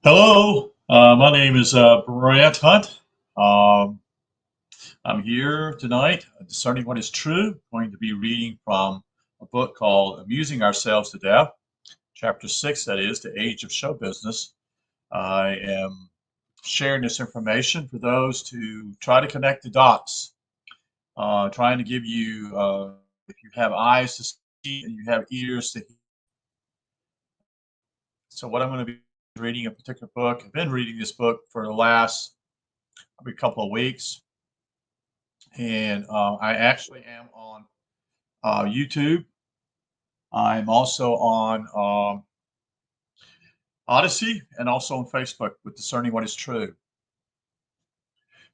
Hello, my name is Brant Hunt. Um, I'm here tonight, discerning what is true. Going to be reading from a book called Amusing Ourselves to Death, Chapter 6, that is, The Age of Show Business. I am sharing this information for those to try to connect the dots, trying to give you, if you have eyes to see and you have ears to hear. So, what I'm going to be reading a particular book. I've been reading this book for the last probably couple of weeks. And I actually am on YouTube. I'm also on Odyssey and also on Facebook with Discerning What is True.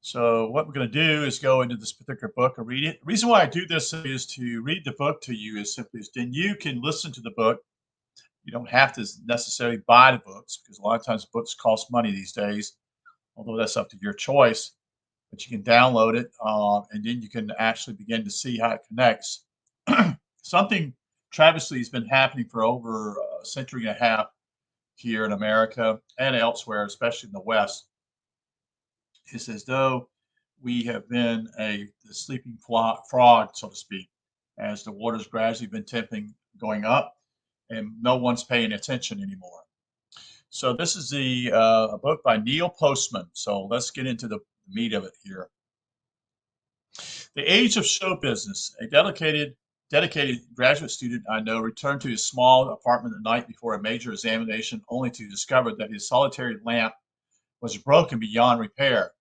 So what we're going to do is go into this particular book and read it. The reason why I do this is to read the book to you is simply as then you can listen to the book. You don't have to necessarily buy the books because a lot of times books cost money these days, although that's up to your choice. But you can download it and then you can actually begin to see how it connects. Something travesty has been happening for over a century and a half here in America and elsewhere, especially in the West. It's as though we have been the sleeping frog, so to speak, as the water's gradually been tipping, going up, and no one's paying attention anymore. So this is a book by Neil Postman. So let's get into the meat of it here. The Age of Show Business. A dedicated graduate student I know returned to his small apartment the night before a major examination only to discover that his solitary lamp was broken beyond repair.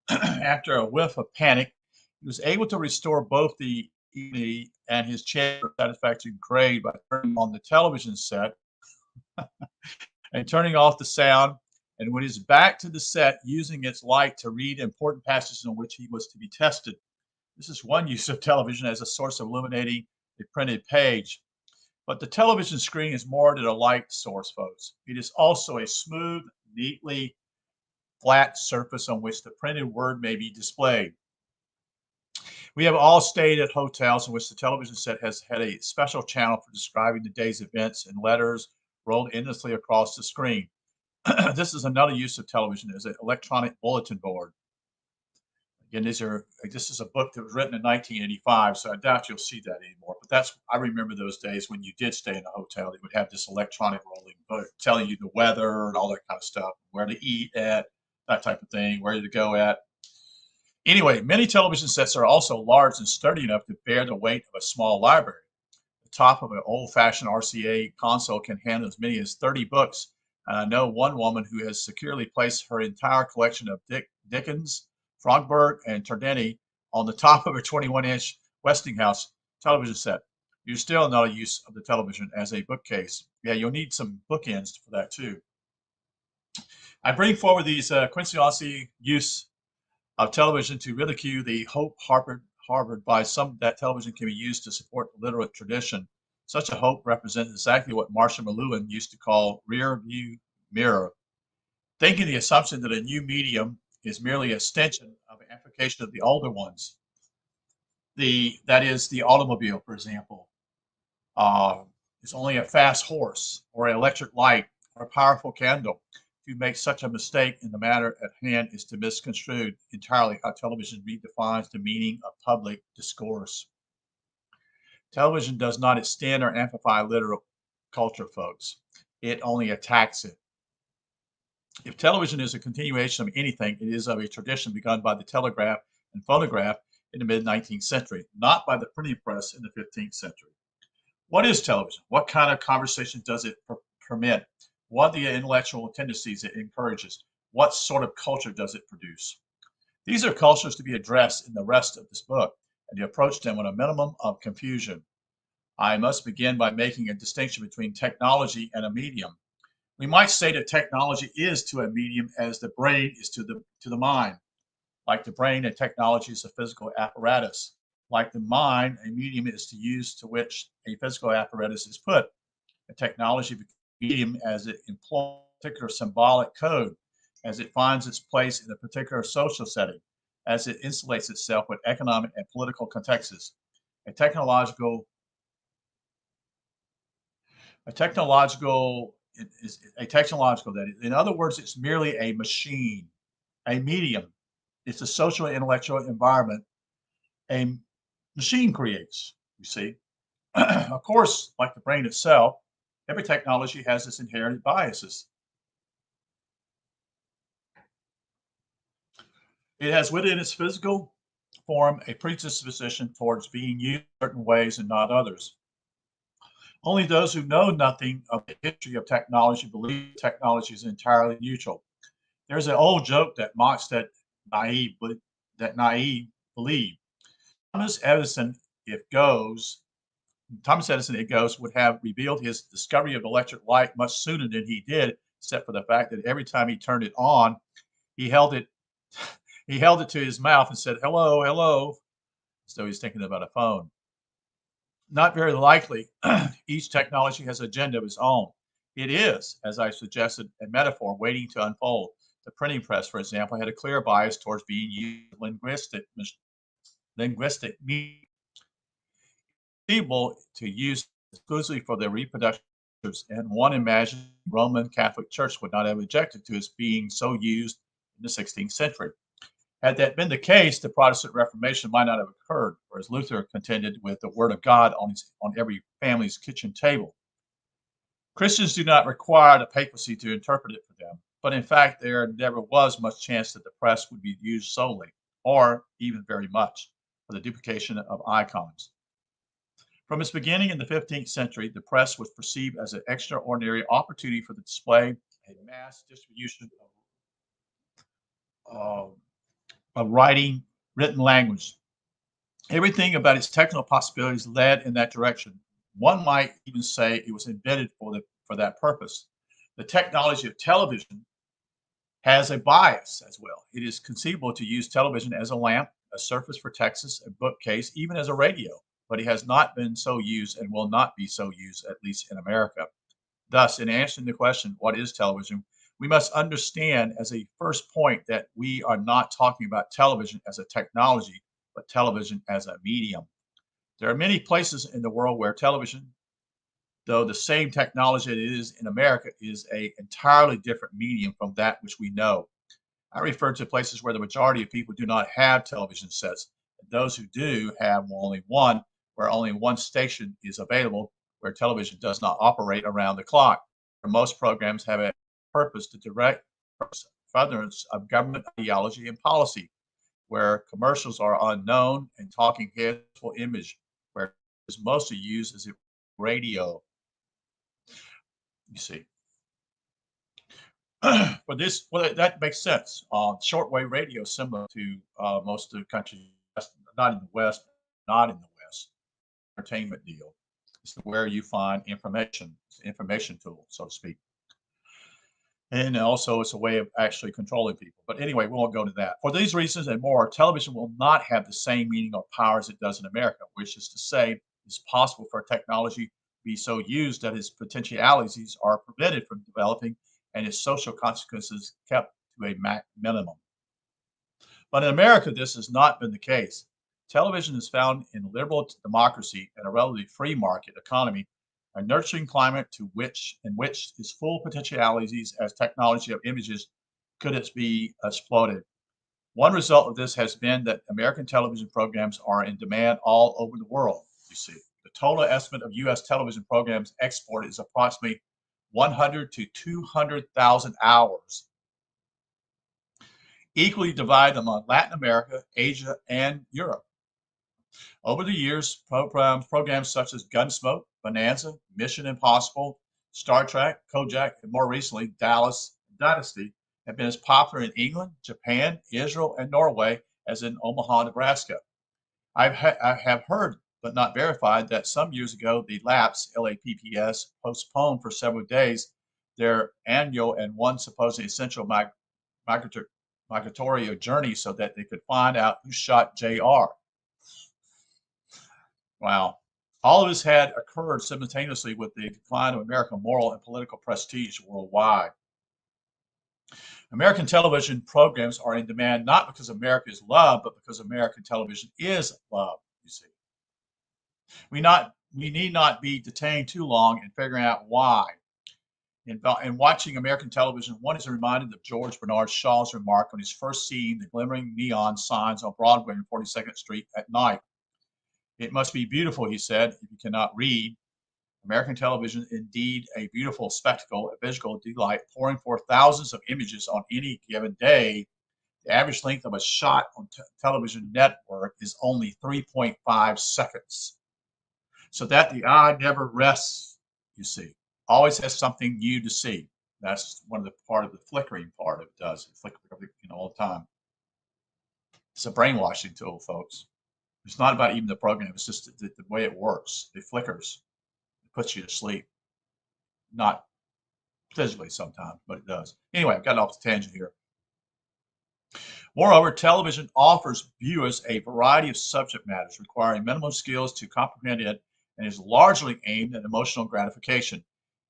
After a whiff of panic, he was able to restore both the ED and his chair to satisfactory grade by turning on the television set and turning off the sound, and with his back to the set, using its light to read important passages on which he was to be tested. This is one use of television as a source of illuminating the printed page. But the television screen is more than a light source, folks. It is also a smooth, neatly flat surface on which the printed word may be displayed. We have all stayed at hotels in which the television set has had a special channel for describing the day's events in letters rolled endlessly across the screen. This is another use of television as an electronic bulletin board. Again, this is a book that was written in 1985, so I doubt you'll see that anymore. But I remember those days when you did stay in a hotel. They would have this electronic rolling book telling you the weather and all that kind of stuff, where to eat at, that type of thing, where to go at. Anyway, many television sets are also large and sturdy enough to bear the weight of a small library. The top of an old-fashioned RCA console can handle as many as 30 books, and I know one woman who has securely placed her entire collection of Dickens, Frogberg, and Turdeni on the top of a 21-inch Westinghouse television set. You're still not a use of the television as a bookcase. Yeah, you'll need some bookends for that too. I bring forward these coincidental use of television to ridicule the hope harbored by some that television can be used to support the literate tradition. Such a hope represents exactly what Marshall McLuhan used to call rear view mirror, thinking the assumption that a new medium is merely an extension of an application of the older ones. That is the automobile, for example, is only a fast horse or an electric light or a powerful candle. To make such a mistake in the matter at hand is to misconstrue entirely how television redefines the meaning of public discourse. Television does not extend or amplify literal culture, folks. It only attacks it. If television is a continuation of anything, it is of a tradition begun by the telegraph and phonograph in the mid-19th century, not by the printing press in the 15th century. What is television? What kind of conversation does it permit? What are the intellectual tendencies it encourages? What sort of culture does it produce? These are cultures to be addressed in the rest of this book, and to approach them with a minimum of confusion. I must begin by making a distinction between technology and a medium. We might say that technology is to a medium as the brain is to the mind. Like the brain, a technology is a physical apparatus. Like the mind, a medium is to use to which a physical apparatus is put. A technology medium as it employs a particular symbolic code, as it finds its place in a particular social setting, as it insulates itself with economic and political contexts. A technological It is a technological that is, in other words, it's merely a machine, a medium. It's a social and intellectual environment a machine creates, you see. Of course, like the brain itself, every technology has its inherent biases. It has within its physical form a predisposition towards being used certain ways and not others. Only those who know nothing of the history of technology believe technology is entirely neutral. There's an old joke that mocks naive that naive believe. Thomas Edison, it goes, Thomas Edison, it goes, would have revealed his discovery of electric light much sooner than he did, except for the fact that every time he turned it on, he held it he held it to his mouth and said, "Hello, hello." So he's thinking about a phone. Not very likely. Each technology has an agenda of its own. It is, as I suggested, a metaphor waiting to unfold. The printing press, for example, had a clear bias towards being used in linguistic media able to use exclusively for their reproduction, and one imagined Roman Catholic Church would not have objected to its being so used in the 16th century. Had that been the case, the Protestant Reformation might not have occurred, whereas Luther contended with the Word of God on every family's kitchen table. Christians do not require the papacy to interpret it for them, but in fact, there never was much chance that the press would be used solely, or even very much, for the duplication of icons. From its beginning in the 15th century, the press was perceived as an extraordinary opportunity for the display and mass distribution of writing, written language. Everything about its technical possibilities led in that direction. One might even say it was invented for that purpose. The technology of television has a bias as well. It is conceivable to use television as a lamp, a surface for texts, a bookcase, even as a radio, but it has not been so used and will not be so used, at least in America. Thus, in answering the question, what is television? We must understand as a first point that we are not talking about television as a technology, but television as a medium. There are many places in the world where television, though the same technology it is in America, is a entirely different medium from that which we know. I refer to places where the majority of people do not have television sets. And those who do have only one, where only one station is available, where television does not operate around the clock. Where most programs have a purpose to direct furtherance of government ideology and policy, where commercials are unknown and talking heads will image, where is mostly used as a radio. You see. Well, that makes sense. Shortwave radio is similar to most of the countries, not in the West, not in the West. Entertainment deal. It's where you find information. It's an information tool, so to speak. And also, it's a way of actually controlling people. But anyway, we won't go to that. For these reasons and more, television will not have the same meaning or power as it does in America, which is to say, it's possible for technology to be so used that its potentialities are prevented from developing and its social consequences kept to a minimum. But in America, this has not been the case. Television is found in liberal democracy and a relatively free market economy, a nurturing climate in which its full potentialities as technology of images could it be exploited. One result of this has been that American television programs are in demand all over the world, you see. The total estimate of U.S. television programs exported is approximately 100 to 200,000 hours, equally divided among Latin America, Asia, and Europe. Over the years, programs such as Gunsmoke, Bonanza, Mission Impossible, Star Trek, Kojak, and more recently, Dallas Dynasty have been as popular in England, Japan, Israel, and Norway as in Omaha, Nebraska. I have heard, but not verified, that some years ago, the LAPS, LAPPS, postponed for several days their annual and one supposedly essential migratory journey so that they could find out who shot JR. Wow. All of this had occurred simultaneously with the decline of American moral and political prestige worldwide. American television programs are in demand not because America is loved, but because American television is loved, you see. We need not be detained too long in figuring out why. In watching American television, one is reminded of George Bernard Shaw's remark on his first seeing the glimmering neon signs on Broadway and 42nd Street at night. It must be beautiful, he said, if you cannot read. American television, indeed a beautiful spectacle, a visual delight, pouring forth thousands of images on any given day. The average length of a shot on television network is only 3.5 seconds. So that the eye never rests, you see. Always has something new to see. That's one of the part of the flickering part it does. It flickers, all the time. It's a brainwashing tool, folks. It's not about even the program. It's just the way it works. It flickers. It puts you to sleep. Not physically sometimes, but it does. Anyway, I've gotten off the tangent here. Moreover, television offers viewers a variety of subject matters requiring minimum skills to comprehend it and is largely aimed at emotional gratification.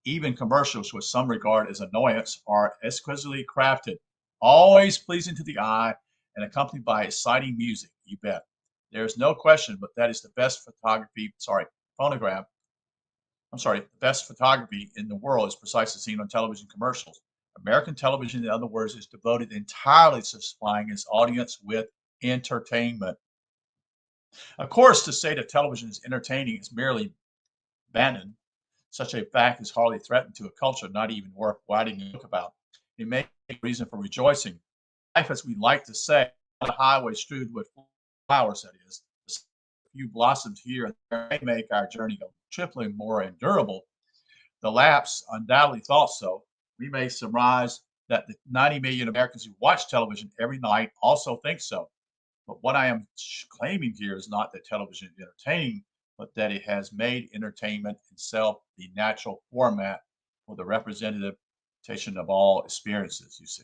Even commercials, which some regard as annoyance, are exquisitely crafted, always pleasing to the eye and accompanied by exciting music, you bet. There is no question, but that is the best the best photography in the world is precisely seen on television commercials. American television, in other words, is devoted entirely to supplying its audience with entertainment. Of course, to say that television is entertaining is merely abandoned. Such a fact is hardly threatened to a culture not even worth writing a book about. It may be a reason for rejoicing. Life, as we like to say, on a highway strewed with flowers, that is. A few blossoms here and there may make our journey triply more endurable. The lapse undoubtedly thought so. We may surmise that the 90 million Americans who watch television every night also think so. But what I am claiming here is not that television is entertaining, but that it has made entertainment itself the natural format for the representation of all experiences, you see.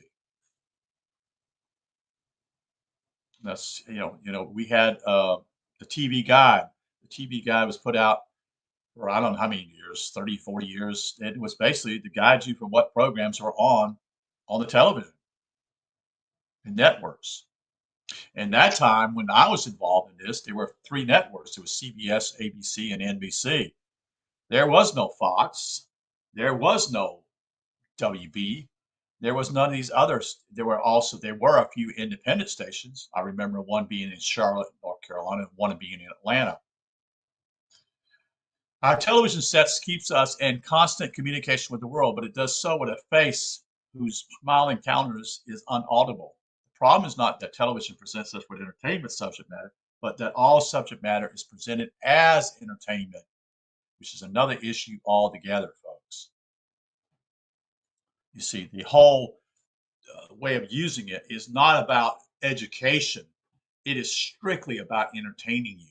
That's, we had the TV Guide. The TV Guide was put out for I don't know how many years, 30, 40 years. It was basically to guide you for what programs were on the television and networks. And that time when I was involved in this, there were three networks. There was CBS, ABC, and NBC. There was no Fox. There was no WB. There was none of these others. There were a few independent stations. I remember one being in Charlotte, North Carolina, and one being in Atlanta. Our television sets keeps us in constant communication with the world, but it does so with a face whose smiling countenance is unaudible. The problem is not that television presents us with entertainment subject matter, but that all subject matter is presented as entertainment, which is another issue altogether, folks. You see, the whole way of using it is not about education. It is strictly about entertaining you.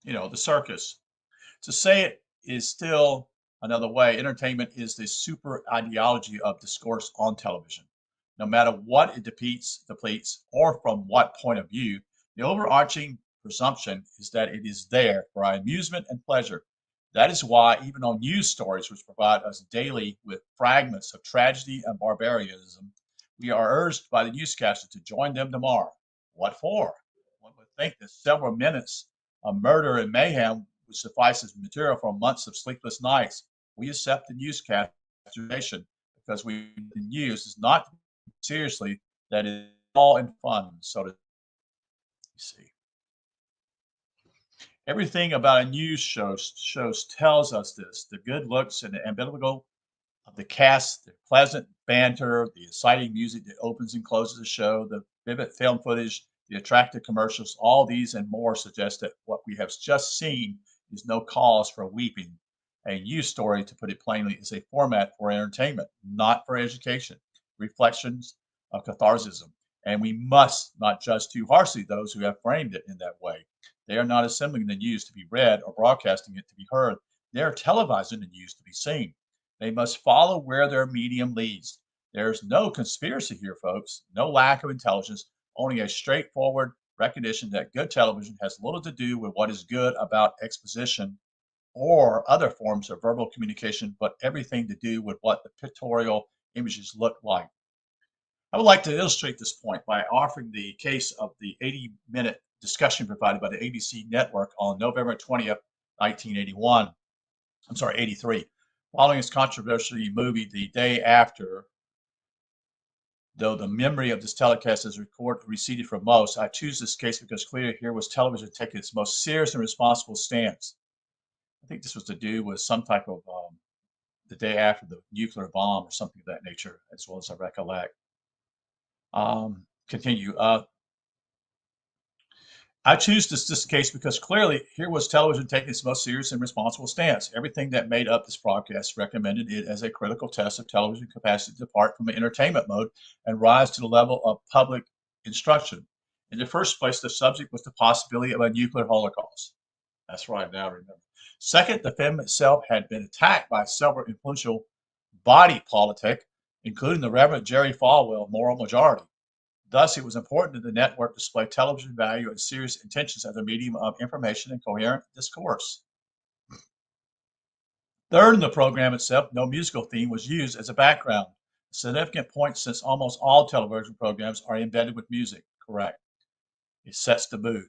The circus. To say it is still another way, entertainment is the super ideology of discourse on television. No matter what it depletes, or from what point of view, the overarching presumption is that it is there for our amusement and pleasure. That is why, even on news stories, which provide us daily with fragments of tragedy and barbarism, we are urged by the newscaster to join them tomorrow. What for? One would think that several minutes of murder and mayhem would suffice as material for months of sleepless nights. We accept the newscaster because the news is not seriously that it is all in fun, so to see. Everything about a news shows tells us this. The good looks and the ambiguity of the cast, the pleasant banter, the exciting music that opens and closes the show, the vivid film footage, the attractive commercials, all these and more suggest that what we have just seen is no cause for weeping. A news story, to put it plainly, is a format for entertainment, not for education, reflections of catharsism. And we must not judge too harshly those who have framed it in that way. They are not assembling the news to be read or broadcasting it to be heard. They are televising the news to be seen. They must follow where their medium leads. There's no conspiracy here, folks, no lack of intelligence, only a straightforward recognition that good television has little to do with what is good about exposition or other forms of verbal communication, but everything to do with what the pictorial images look like. I would like to illustrate this point by offering the case of the 80-minute discussion provided by the ABC network on November 20th, 1981. I'm sorry, 83. Following his controversial movie The Day After, though the memory of this telecast as receded from most, I choose this case because clearly here was television taking its most serious and responsible stance. I think this was to do with some type of the day after the nuclear bomb or something of that nature, as well as I recollect. Continue. I choose this case because clearly here was television taking its most serious and responsible stance. Everything that made up this broadcast recommended it as a critical test of television capacity to depart from entertainment mode and rise to the level of public instruction. In the first place, the subject was the possibility of a nuclear holocaust. That's right, now remember. Second, the film itself had been attacked by several influential body politic, including the Reverend Jerry Falwell moral majority. Thus, it was important that the network display television value and serious intentions as a medium of information and coherent discourse. Third, in the program itself, no musical theme was used as a background. A significant point since almost all television programs are embedded with music. Correct. It sets the mood,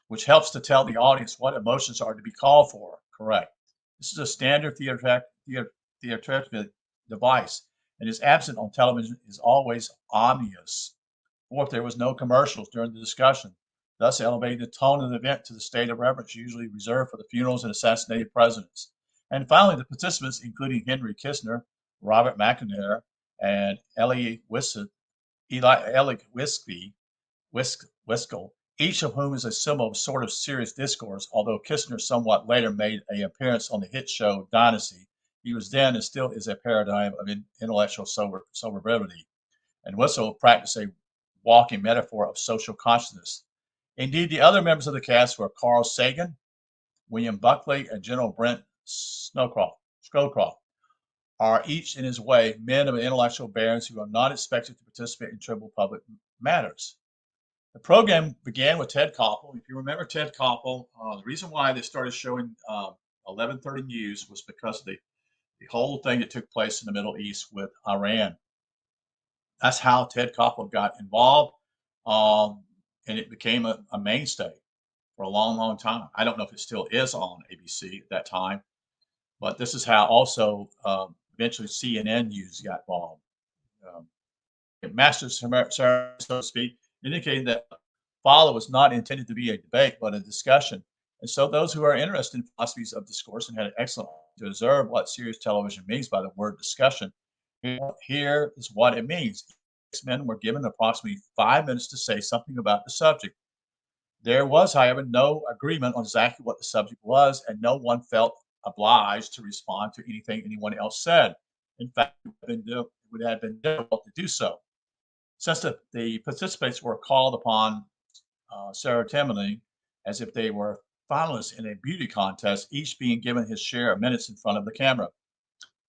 which helps to tell the audience what emotions are to be called for. Correct. This is a standard theatrical device and is absent on television is always omnious. Fourth, there was no commercials during the discussion, thus elevating the tone of the event to the state of reverence usually reserved for the funerals and assassinated presidents. And finally, the participants, including Henry Kissinger, Robert McNamara, and Eli Wiskell, each of whom is a symbol of sort of serious discourse, although Kissinger somewhat later made an appearance on the hit show Dynasty. He was then and still is a paradigm of intellectual sobriety, and Wiskell practiced a walking metaphor of social consciousness. Indeed, the other members of the cast were Carl Sagan, William Buckley, and General Brent Scowcroft, are each in his way men of intellectual bearings who are not expected to participate in trivial public matters. The program began with Ted Koppel. If you remember Ted Koppel, the reason why they started showing 11:30 News was because of the whole thing that took place in the Middle East with Iran. That's how Ted Koppel got involved, and it became a mainstay for a long, long time. I don't know if it still is on ABC at that time, but this is how also eventually CNN News got involved. Um, Master ceremony, so to speak, indicating that follow was not intended to be a debate, but a discussion. And so those who are interested in philosophies of discourse and had an excellent to observe what serious television means by the word discussion, here is what it means. 6 men were given approximately 5 minutes to say something about the subject. There was, however, no agreement on exactly what the subject was, and no one felt obliged to respond to anything anyone else said. In fact, it would have been difficult to do so. Since the participants were called upon ceremonially as if they were finalists in a beauty contest, each being given his share of minutes in front of the camera.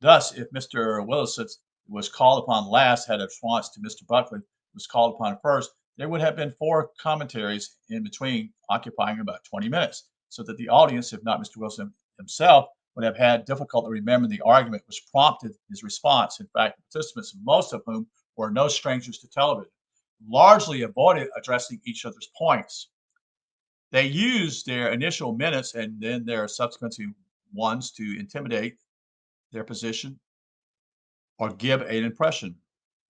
Thus, if Mr. Willis was called upon last, had a response to Mr. Buckley was called upon first, there would have been 4 commentaries in between, occupying about 20 minutes, so that the audience, if not Mr. Wilson himself, would have had difficulty remembering the argument which prompted his response. In fact, the participants, most of whom were no strangers to television, largely avoided addressing each other's points. They used their initial minutes and then their subsequent ones to intimidate their position or give an impression.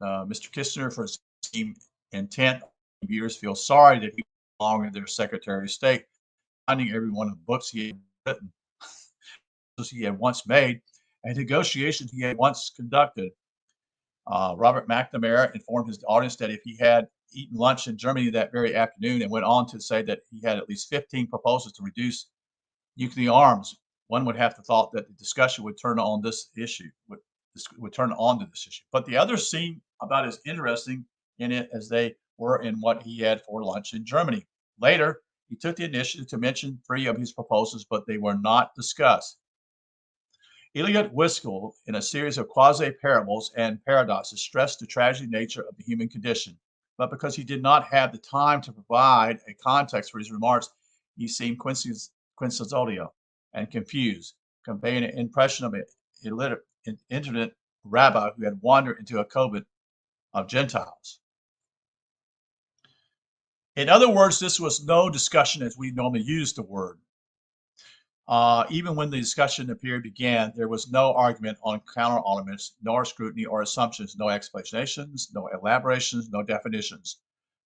Mr. Kissinger, for seemed intent, viewers feel sorry that he no longer their Secretary of State, finding every one of the books he had written, he had once made, and negotiations he had once conducted. Robert McNamara informed his audience that if he had eaten lunch in Germany that very afternoon, and went on to say that he had at least 15 proposals to reduce nuclear arms, one would have to thought that the discussion would turn on this issue, would turn on to this issue. But the others seemed about as interesting in it as they were in what he had for lunch in Germany. Later, he took the initiative to mention 3 of his proposals, but they were not discussed. Eliot Wiskell, in a series of quasi-parables and paradoxes, stressed the tragic nature of the human condition. But because he did not have the time to provide a context for his remarks, he seemed quinceañero and confused, conveying an impression of an illiterate, ignorant rabbi who had wandered into a coven of Gentiles. In other words, this was no discussion as we normally use the word. Even when the discussion period began, there was no argument on counter arguments, nor scrutiny or assumptions, no explanations, no elaborations, no definitions.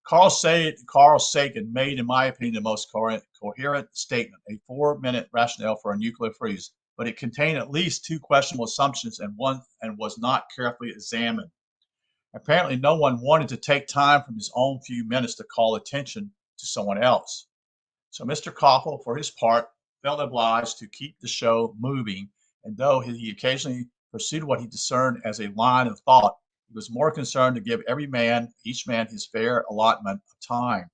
Carl Sagan made, in my opinion, the most coherent statement, a 4-minute rationale for a nuclear freeze, but it contained at least two questionable assumptions and was not carefully examined. Apparently, no one wanted to take time from his own few minutes to call attention to someone else. So Mr. Koppel, for his part, felt obliged to keep the show moving, and though he occasionally pursued what he discerned as a line of thought, he was more concerned to give each man his fair allotment of time.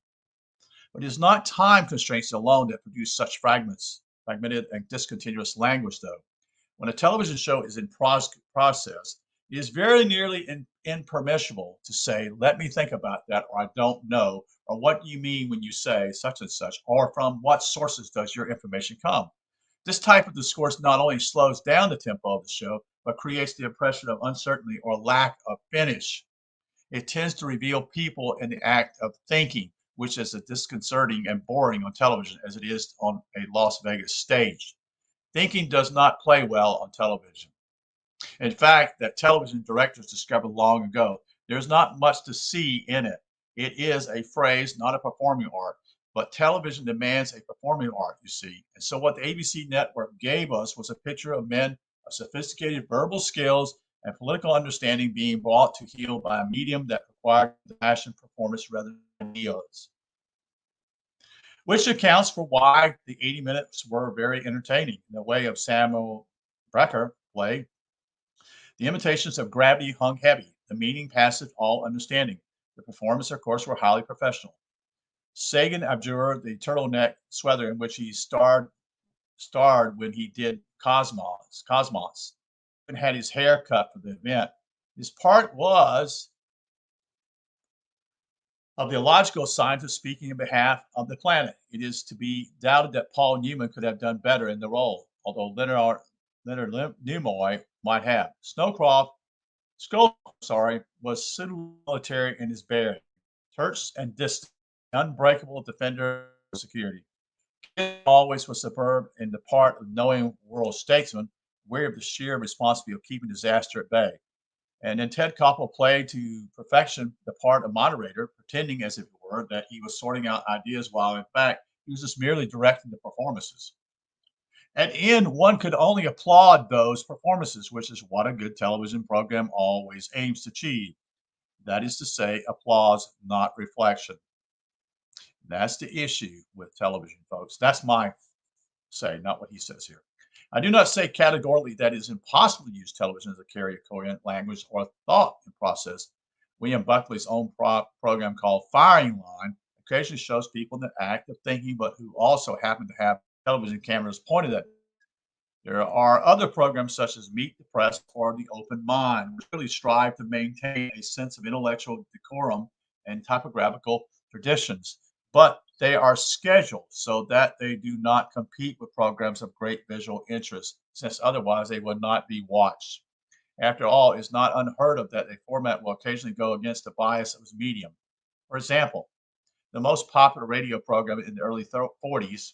But it is not time constraints alone that produce such fragmented and discontinuous language, though. When a television show is in process, it is very nearly impermissible to say, let me think about that, or I don't know, or what do you mean when you say such and such, or from what sources does your information come? This type of discourse not only slows down the tempo of the show, but creates the impression of uncertainty or lack of finish. It tends to reveal people in the act of thinking, which is as disconcerting and boring on television as it is on a Las Vegas stage. Thinking does not play well on television. In fact, that television directors discovered long ago, there's not much to see in it. It is a phrase, not a performing art. But television demands a performing art, you see. And so what the ABC network gave us was a picture of men of sophisticated verbal skills and political understanding being brought to heel by a medium that required the passion performance rather than ideas, which accounts for why the 80 minutes were very entertaining in the way of Samuel Brecker play. The imitations of gravity hung heavy, the meaning passive, all understanding. The performance, of course, were highly professional. Sagan abjured the turtleneck sweater in which he starred when he did Cosmos, and had his hair cut for the event. His part was of the illogical scientist speaking on behalf of the planet. It is to be doubted that Paul Newman could have done better in the role, although Leonard Nimoy might have. Scowcroft, was pseudo military in his bearing, terse and distant, unbreakable defender of security. Kidd always was superb in the part of knowing world statesman, aware of the sheer responsibility of keeping disaster at bay. And then Ted Koppel played to perfection the part of moderator, pretending as it were that he was sorting out ideas while in fact he was just merely directing the performances. At the end, one could only applaud those performances, which is what a good television program always aims to achieve. That is to say, applause, not reflection. That's the issue with television, folks. That's my say, not what he says here. I do not say categorically that it is impossible to use television as a carrier of coherent language or thought in process. William Buckley's own program called Firing Line occasionally shows people in the act of thinking, but who also happen to have television cameras pointed at them. There are other programs such as Meet the Press or The Open Mind, which really strive to maintain a sense of intellectual decorum and typographical traditions, but they are scheduled so that they do not compete with programs of great visual interest, since otherwise they would not be watched. After all, it's not unheard of that a format will occasionally go against the bias of its medium. For example, the most popular radio program in the early 40s,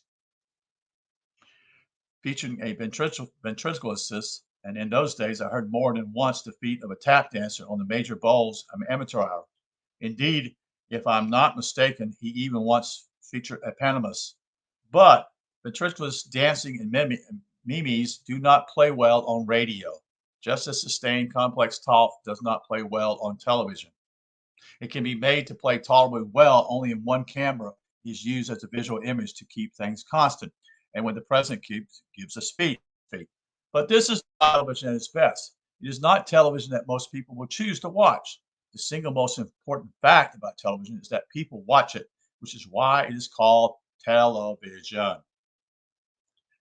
featuring a ventriloquist, and in those days I heard more than once the feat of a tap dancer on the major bowls of amateur hour. Indeed, if I'm not mistaken, he even once featured a pantomist. But ventriloquist dancing and mimes do not play well on radio, just as sustained complex talk does not play well on television. It can be made to play tolerably well only in one camera is used as a visual image to keep things constant, and when the president gives a speech. But this is television at its best. It is not television that most people will choose to watch. The single most important fact about television is that people watch it, which is why it is called television.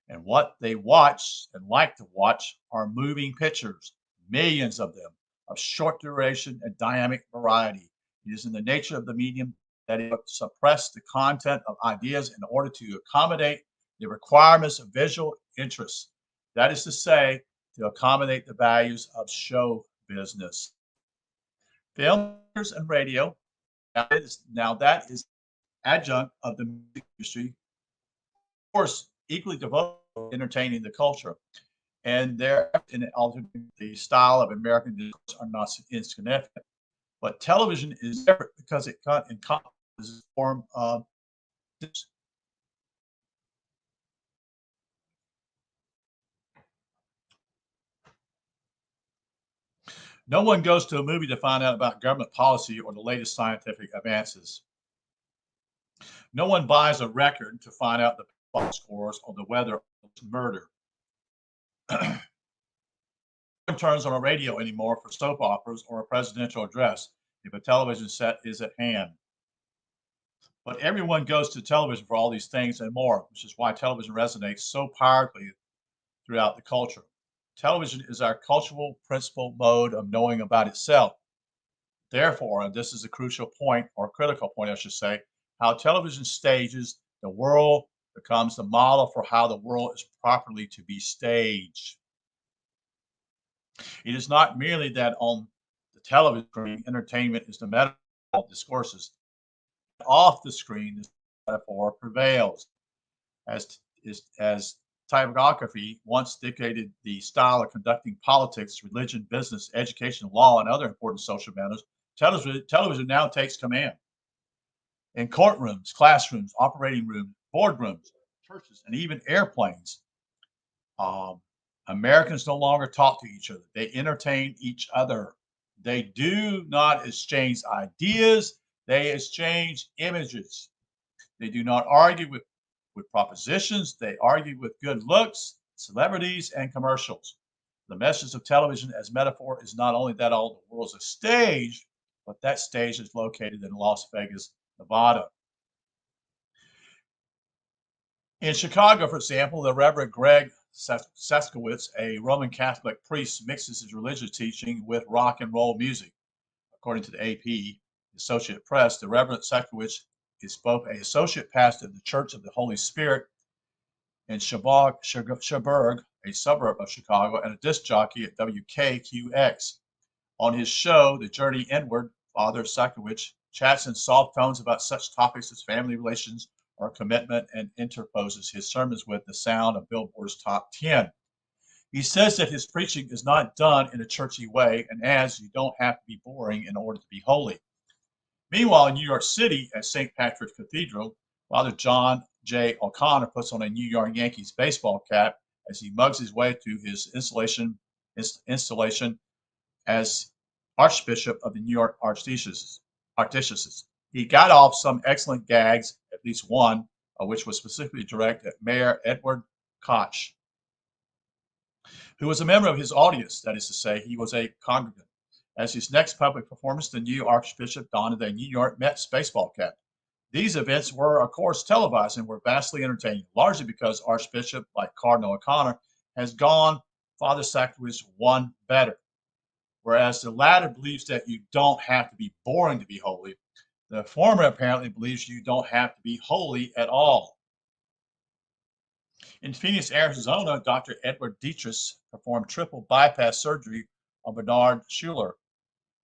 And what they watch and like to watch are moving pictures, millions of them, of short duration and dynamic variety. It is in the nature of the medium that it suppress the content of ideas in order to accommodate the requirements of visual interest. That is to say, to accommodate the values of show business. Film and radio, now that is adjunct of the music industry, of course, equally devoted entertaining the culture. And they're in altering the style of American discourse are not insignificant. But television is different because it encompasses a form of this. No one goes to a movie to find out about government policy or the latest scientific advances. No one buys a record to find out the football scores or the weather or murder. No one turns on a radio anymore for soap operas or a presidential address if a television set is at hand. But everyone goes to television for all these things and more, which is why television resonates so powerfully throughout the culture. Television is our cultural principal mode of knowing about itself. Therefore, and this is a crucial point, or critical point, I should say, how television stages the world becomes the model for how the world is properly to be staged. It is not merely that on the television screen, entertainment is the metaphor of discourses. Off the screen, the metaphor prevails. As typography once dictated the style of conducting politics, religion, business, education, law, and other important social matters, television now takes command. In courtrooms, classrooms, operating rooms, boardrooms, churches, and even airplanes, um, Americans no longer talk to each other. They entertain each other. They do not exchange ideas, they exchange images. They do not argue with propositions, they argue with good looks, celebrities, and commercials. The message of television as metaphor is not only that all the world's a stage, but that stage is located in Las Vegas, Nevada. In Chicago, for example, the Reverend Greg Saskowitz, a Roman Catholic priest, mixes his religious teaching with rock and roll music. According to the AP Associate Press, the Reverend Saskowitz is both an associate pastor of the Church of the Holy Spirit in Cherbourg, a suburb of Chicago, and a disc jockey at WKQX. On his show, The Journey Inward, Father Saskowitz chats in soft tones about such topics as family relations or commitment and interposes his sermons with the sound of Billboard's Top 10. He says that his preaching is not done in a churchy way, and as you don't have to be boring in order to be holy. Meanwhile, in New York City at St. Patrick's Cathedral, Father John J. O'Connor puts on a New York Yankees baseball cap as he mugs his way through his installation as Archbishop of the New York Archdiocese. He got off some excellent gags, at least one of which was specifically directed at Mayor Edward Koch, who was a member of his audience, that is to say, he was a congregant. As his next public performance, the new Archbishop donned a New York Mets baseball cap. These events were, of course, televised and were vastly entertaining, largely because Archbishop, like Cardinal O'Connor, has gone Father Sackowitz one better. Whereas the latter believes that you don't have to be boring to be holy, the former apparently believes you don't have to be holy at all. In Phoenix, Arizona, Dr. Edward Dietrich performed triple bypass surgery on Bernard Schuller.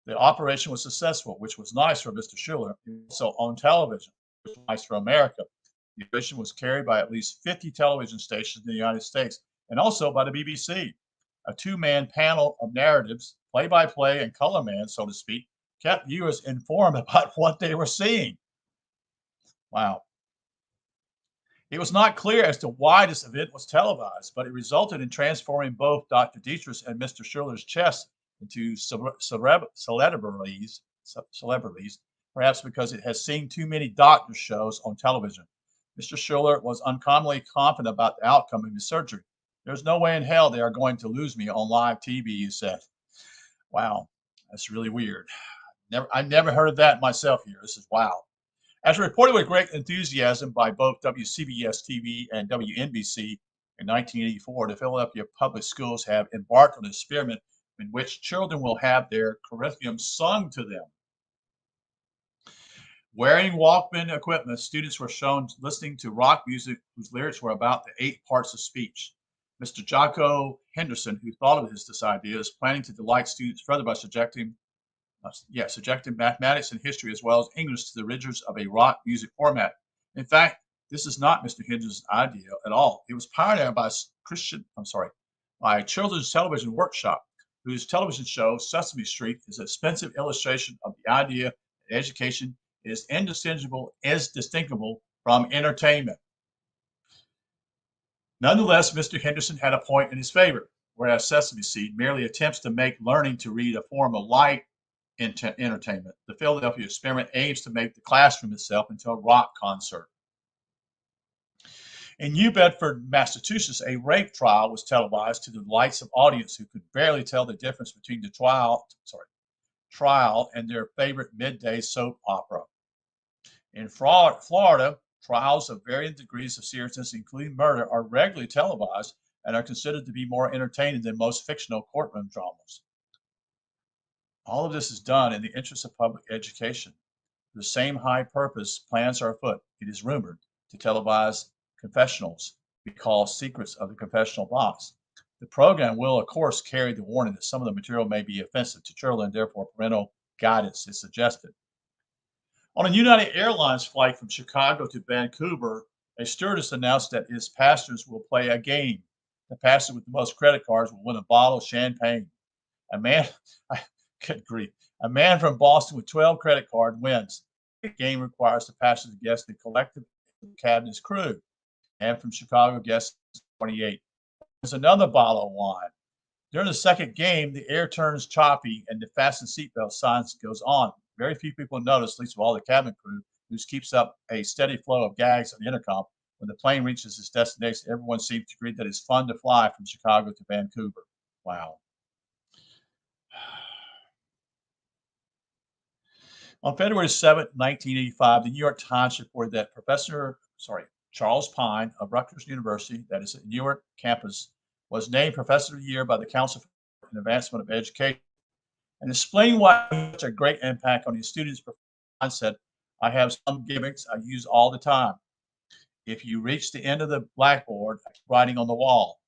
The operation was successful, which was nice for Mr. Schuller. He was also on television, which was nice for America. The operation was carried by at least 50 television stations in the United States and also by the BBC. A two-man panel of narratives, play-by-play and color man, so to speak, kept viewers informed about what they were seeing. Wow. It was not clear as to why this event was televised, but it resulted in transforming both Dr. Dietrich and Mr. Schuller's chest into celebrities, perhaps because it has seen too many doctor shows on television. Mr. Schuller was uncommonly confident about the outcome of his surgery. There's no way in hell they are going to lose me on live TV, he said. Wow, that's really weird. I never heard of that myself here. This is wow. As reported with great enthusiasm by both WCBS TV and WNBC in 1984, the Philadelphia Public Schools have embarked on an experiment in which children will have their curriculum sung to them. Wearing Walkman equipment, students were shown listening to rock music whose lyrics were about the 8 parts of speech. Mr. Jocko Henderson, who thought of this idea, is planning to delight students further by subjecting mathematics and history as well as English to the rigors of a rock music format. In fact, This is not Mr. Henderson's idea at all. It was pioneered by by Children's Television Workshop, whose television show Sesame Street is an expensive illustration of the idea that education is indistinguishable from entertainment. Nonetheless, Mr. Henderson had a point in his favor, whereas Sesame Seed merely attempts to make learning to read a form of light entertainment. The Philadelphia experiment aims to make the classroom itself into a rock concert. In New Bedford, Massachusetts, a rape trial was televised to the delights of audience who could barely tell the difference between the trial and their favorite midday soap opera. In Florida, trials of varying degrees of seriousness, including murder, are regularly televised and are considered to be more entertaining than most fictional courtroom dramas. All of this is done in the interest of public education. For the same high purpose, plans are afoot, it is rumored, to televise confessionals we call Secrets of the Confessional Box. The program will, of course, carry the warning that some of the material may be offensive to children, and therefore parental guidance is suggested. On a United Airlines flight from Chicago to Vancouver, a stewardess announced that its passengers will play a game. The passenger with the most credit cards will win a bottle of champagne. A man, good grief, a man from Boston with 12 credit cards wins. The game requires the passenger to guess the collective cabin's crew. And from Chicago, guess 28. There's another bottle of wine. During the second game, the air turns choppy and the fasten seatbelt signs goes on. Very few people notice, at least of all the cabin crew, who keeps up a steady flow of gags on the intercom. When the plane reaches its destination, everyone seems to agree that it's fun to fly from Chicago to Vancouver. Wow. On February 7, 1985, the New York Times reported that Charles Pine of Rutgers University, that is at Newark campus, was named Professor of the Year by the Council for the Advancement of Education. And explain why he had such a great impact on his students. Pine said, I have some gimmicks I use all the time. If you reach the end of the blackboard, I keep writing on the wall.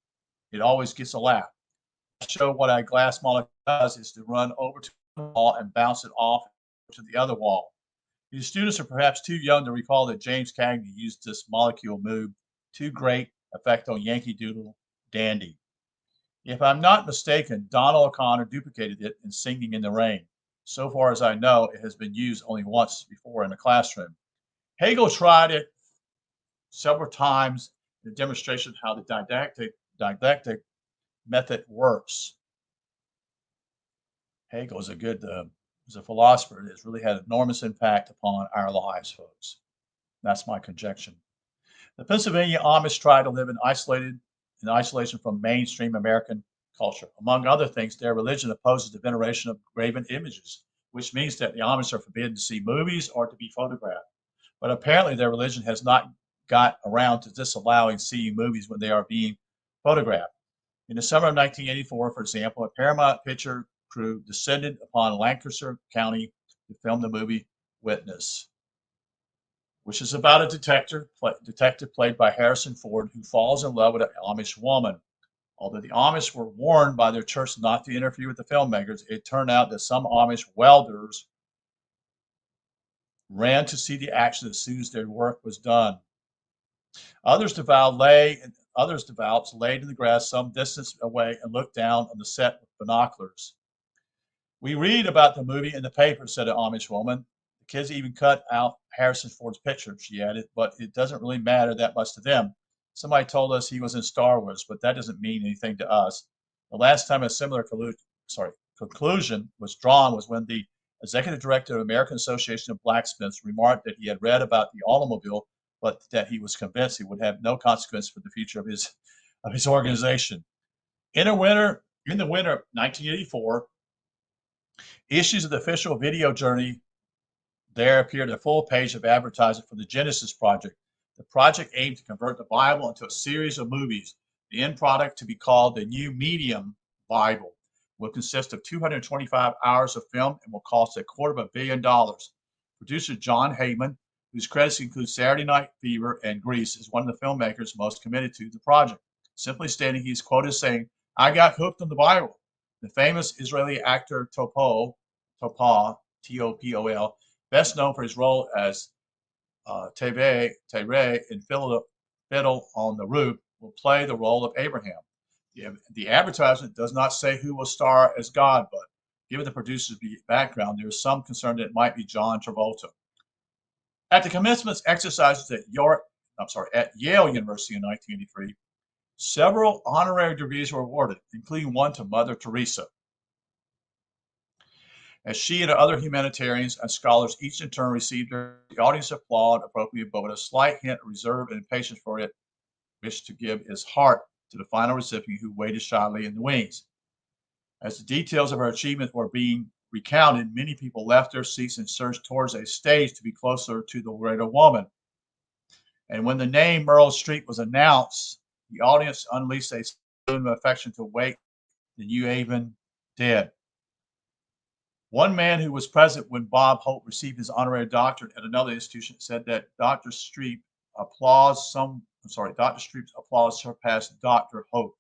It always gets a laugh. I show what a glass molecule does is to run over to the wall and bounce it off to the other wall. His students are perhaps too young to recall that James Cagney used this molecule move to great effect on Yankee Doodle Dandy. If I'm not mistaken, Donald O'Connor duplicated it in Singing in the Rain. So far as I know, it has been used only once before in a classroom. Hegel tried it several times in a demonstration of how the didactic method works. Hegel is a philosopher that has really had enormous impact upon our lives, folks. That's my conjecture. The Pennsylvania Amish tried to live in isolation from mainstream American culture. Among other things, their religion opposes the veneration of graven images, which means that the Amish are forbidden to see movies or to be photographed. But apparently their religion has not got around to disallowing seeing movies when they are being photographed. In the summer of 1984, for example, a Paramount picture crew descended upon Lancaster County to film the movie Witness, which is about a detective played by Harrison Ford who falls in love with an Amish woman. Although the Amish were warned by their church not to interfere with the filmmakers, it turned out that some Amish welders ran to see the action as soon as their work was done. Others devout laid in the grass some distance away and looked down on the set with binoculars. We read about the movie in the paper, said an Amish woman. The kids even cut out Harrison Ford's picture, she added, but it doesn't really matter that much to them. Somebody told us he was in Star Wars, but that doesn't mean anything to us. The last time a similar conclusion was drawn was when the executive director of the American Association of Blacksmiths remarked that he had read about the automobile, but that he was convinced it would have no consequence for the future of his organization. In the winter of 1984, issues of the official video journey there appeared a full page of advertising for the Genesis Project. The project aimed to convert the Bible into a series of movies. The end product, to be called the New Medium Bible, will consist of 225 hours of film and will cost $250 million. Producer John Heyman, whose credits include Saturday Night Fever and Grease, is one of the filmmakers most committed to the project. Simply stating, he's quoted as saying, I got hooked on the Bible. The famous Israeli actor Topol, T-O-P-O-L, best known for his role as Tebe and Fiddle on the Roof will play the role of Abraham. The advertisement does not say who will star as God, but given the producer's background, there is some concern that it might be John Travolta. At the commencement exercises at Yale University in 1983, several honorary degrees were awarded, including one to Mother Teresa, as she and other humanitarians and scholars each in turn received her. The audience applauded appropriately, but with a slight hint of reserve and impatience for it, wished to give his heart to the final recipient who waited shyly in the wings. As the details of her achievement were being recounted, many people left their seats and surged towards a stage to be closer to the greater woman. And when the name Meryl Streep was announced, the audience unleashed a swoon of affection to wake the new even dead. One man who was present when Bob Hope received his honorary doctorate at another institution said that Dr. Streep's applause surpassed Dr. Hope.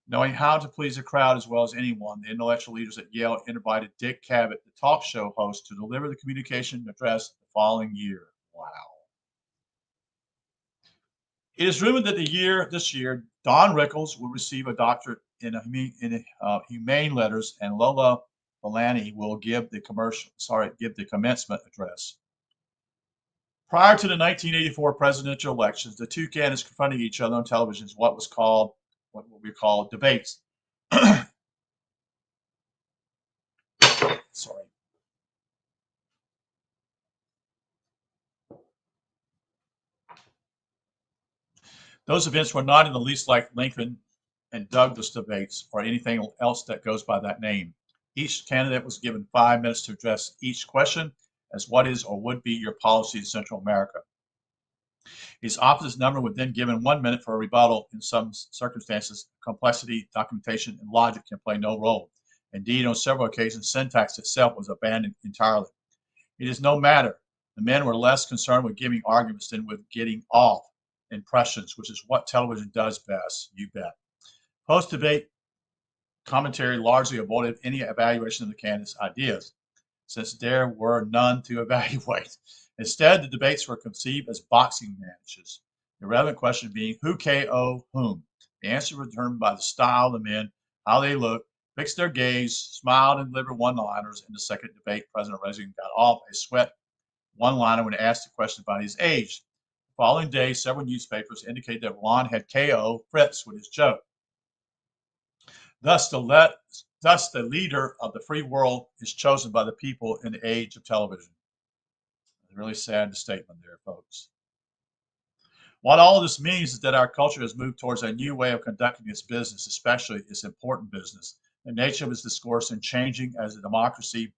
Knowing how to please a crowd as well as anyone, the intellectual leaders at Yale invited Dick Cavett, the talk show host, to deliver the communication address the following year. Wow. It is rumored that this year, Don Rickles will receive a doctorate in humane letters, and Lola Belani will give the commencement address. Prior to the 1984 presidential elections, the two candidates confronting each other on television is what we call debates. Sorry. Those events were not in the least like Lincoln and Douglas debates or anything else that goes by that name. Each candidate was given 5 minutes to address each question as what is or would be your policy in Central America. His opposite's number would then given 1 minute for a rebuttal. In some circumstances, complexity, documentation, and logic can play no role. Indeed, on several occasions, syntax itself was abandoned entirely. It is no matter. The men were less concerned with giving arguments than with getting off impressions, which is what television does best, you bet. Post-debate commentary largely avoided any evaluation of the candidates' ideas, since there were none to evaluate. Instead, the debates were conceived as boxing matches, the relevant question being who KO whom. The answer was determined by the style of the men, how they looked, fixed their gaze, smiled, and delivered one-liners. In the second debate, President Reagan got off a sweat one-liner when asked a question about his age. The following day, several newspapers indicated that Ron had KO Fritz with his joke. Thus, the leader of the free world is chosen by the people in the age of television. It's a really sad statement there, folks. What all this means is that our culture has moved towards a new way of conducting its business, especially its important business. The nature of its discourse and changing as the democracy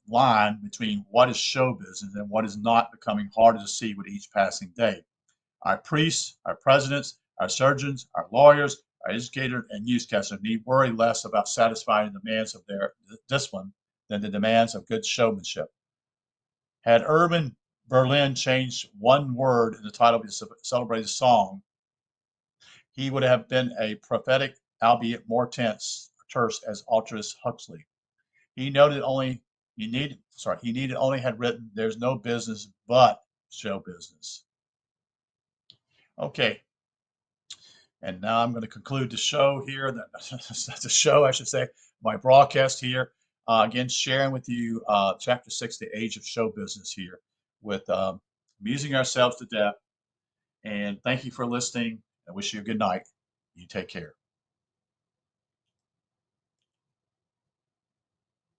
line between what is show business and what is not becoming harder to see with each passing day. Our priests, our presidents, our surgeons, our lawyers, our educators, and newscasters need worry less about satisfying the demands of their discipline than the demands of good showmanship. Had Urban Berlin changed one word in the title of his celebrated song, he would have been a prophetic, albeit more terse as Aldous Huxley. He needed only had written, "There's no business but show business." Okay, and now I'm going to conclude the show here. The show, I should say, my broadcast here. Again, sharing with you Chapter 6, The Age of Show Business here, with amusing ourselves to death. And thank you for listening. I wish you a good night. You take care.